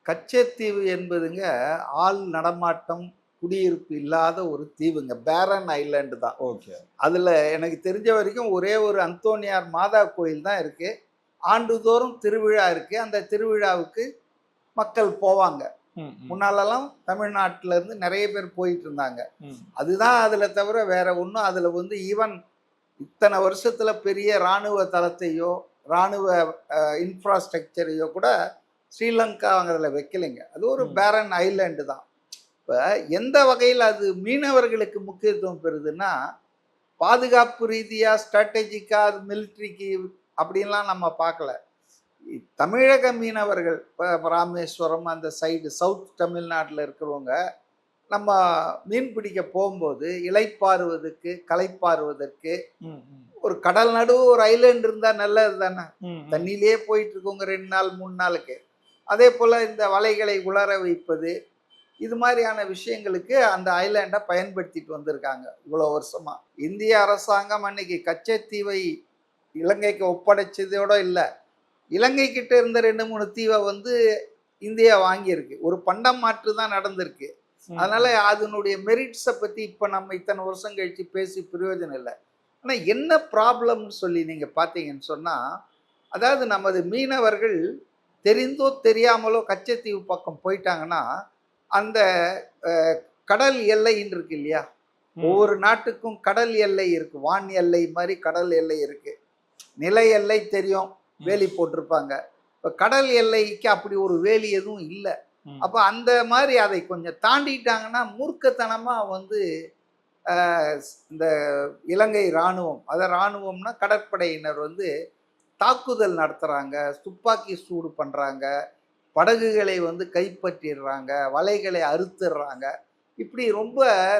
கச்சத்தீவு என்பதுங்க ஆள் நடமாட்டம், குடியிருப்பு இல்லாத ஒரு தீவுங்க. பேரன் ஐலேண்ட் தான். ஓகே. அதுல எனக்கு தெரிஞ்ச வரைக்கும் ஒரே ஒரு அந்தோனியார் மாதா கோயில் தான் இருக்கு. ஆண்டுதோறும் திருவிழா இருக்கு. அந்த திருவிழாவுக்கு மக்கள் போவாங்க. ம், ம், முன்னாலலாம் தமிழ்நாட்டுல இருந்து நெறைய பேர் போயிட்டு இருந்தாங்க. ம், அதுதான் அதுல தவிர வேற ஒண்ணும் அதுல வந்து ஈவன் இத்தனை வருஷத்துல பெரிய ராணுவ தளத்தையோ, ராணுவ இன்ஃப்ராஸ்ட்ரக்சரையோ கூட ஸ்ரீலங்கா அவங்க அதில் வைக்கலைங்க. அது ஒரு ம், பேரன் ஐலேண்டு தான். இப்போ எந்த வகையில் அது மீனவர்களுக்கு முக்கியத்துவம் பெறுதுன்னா, பாதுகாப்பு ரீதியாக ஸ்ட்ராட்டஜிக்காக அது மிலிட்ரிக்கு அப்படின்லாம் நம்ம பார்க்கல. தமிழக மீனவர்கள் இப்போ ராமேஸ்வரம் அந்த சைடு சவுத் தமிழ்நாட்டில் இருக்கிறவங்க நம்ம மீன் பிடிக்க போகும்போது இளைப்பாறுவதற்கு களைப்பாறுவதற்கு ம், ம், ஒரு கடல் நடுவு ஒரு ஐலேண்ட் இருந்தால் நல்லது தானே. ம், ம். தண்ணியிலே போயிட்டு இருக்கோங்க 2 நாள் 3 நாளுக்கு. அதே போல் இந்த வலைகளை உலர வைப்பது இது மாதிரியான விஷயங்களுக்கு அந்த ஐலேண்டை பயன்படுத்திட்டு வந்திருக்காங்க இவ்வளோ வருஷமா. இந்திய அரசாங்கம் அன்னைக்கு கச்சத்தீவை இலங்கைக்கு ஒப்படைச்சதோட இல்லை, இலங்கை கிட்ட இருந்த 2-3 தீவை வந்து இந்தியா வாங்கியிருக்கு. ஒரு பண்டம் மாற்று தான் நடந்திருக்கு. அதனால அதனுடைய மெரிட்ஸை பற்றி இப்போ நம்ம இத்தனை வருஷம் கழிச்சு பேசி பிரயோஜனம் இல்லை. ஆனால் என்ன ப்ராப்ளம்னு சொல்லி நீங்கள் பார்த்தீங்கன்னு சொன்னால், அதாவது நமது மீனவர்கள் தெரிந்தோ தெரியாமலோ கச்சத்தீவு பக்கம் போயிட்டாங்கன்னா, அந்த கடல் எல்லைன்னு இருக்கு இல்லையா, ஒவ்வொரு நாட்டுக்கும் கடல் எல்லை இருக்கு. வான் எல்லை மாதிரி கடல் எல்லை இருக்கு. நில எல்லை தெரியும், வேலி போட்டிருப்பாங்க. இப்போ கடல் எல்லைக்கு அப்படி ஒரு வேலி எதுவும் இல்லை. அப்போ அந்த மாதிரி அதை கொஞ்சம் தாண்டிட்டாங்கன்னா மூர்க்கத்தனமாக வந்து இந்த இலங்கை இராணுவம், அதாவது இராணுவம்னா கடற்படையினர் வந்து தாக்குதல் நடத்துகிறாங்க, துப்பாக்கி சூடு பண்ணுறாங்க, படகுகளை வந்து கைப்பற்றிடுறாங்க, வலைகளை அறுத்துடுறாங்க. இப்படி ரொம்ப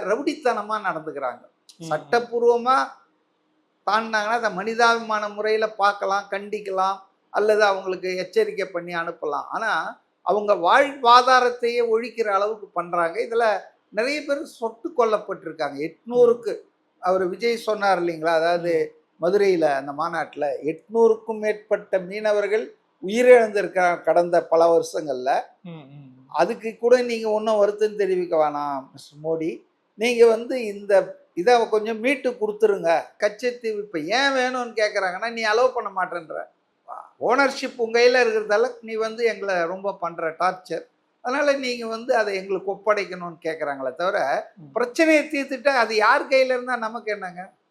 ரவுடித்தனமாக நடந்துக்கிறாங்க. சட்டப்பூர்வமாக தாண்டினாங்கன்னா அதை மனிதாபிமான முறையில் பார்க்கலாம், கண்டிக்கலாம், அல்லது அவங்களுக்கு எச்சரிக்கை பண்ணி அனுப்பலாம். ஆனால் அவங்க வாழ்வாதாரத்தையே ஒழிக்கிற அளவுக்கு பண்ணுறாங்க. இதில் நிறைய பேர் சொத்து கொல்லப்பட்டிருக்காங்க. 800க்கு அவர் விஜய் சொன்னார் இல்லைங்களா, அதாவது மதுரையில் அந்த மாநாட்டில் 800க்கும் மேற்பட்ட மீனவர்கள் உயிரிழந்திருக்கிறாங்க கடந்த பல வருஷங்களில். அதுக்கு கூட நீங்கள் ஒன்றும் வருத்தம் தெரிவிக்க வேணாம் மிஸ்டர் மோடி. நீங்கள் வந்து இந்த இதை கொஞ்சம் மீட்டு கொடுத்துருங்க. கச்சத்தீவு இப்போ ஏன் வேணும்னு கேட்குறாங்கன்னா, நீ அலோவ் பண்ண மாட்டேன்ற, ஓனர்ஷிப் உங்கள் கையில் இருக்கிறதால நீ வந்து எங்களை ரொம்ப பண்ணுற டார்ச்சர், அதனால் நீங்கள் வந்து அதை எங்களுக்கு ஒப்படைக்கணும்னு கேட்குறாங்களே தவிர, பிரச்சனையை தீர்த்துட்டா அது யார் கையில் இருந்தால் நமக்கு என்னங்க.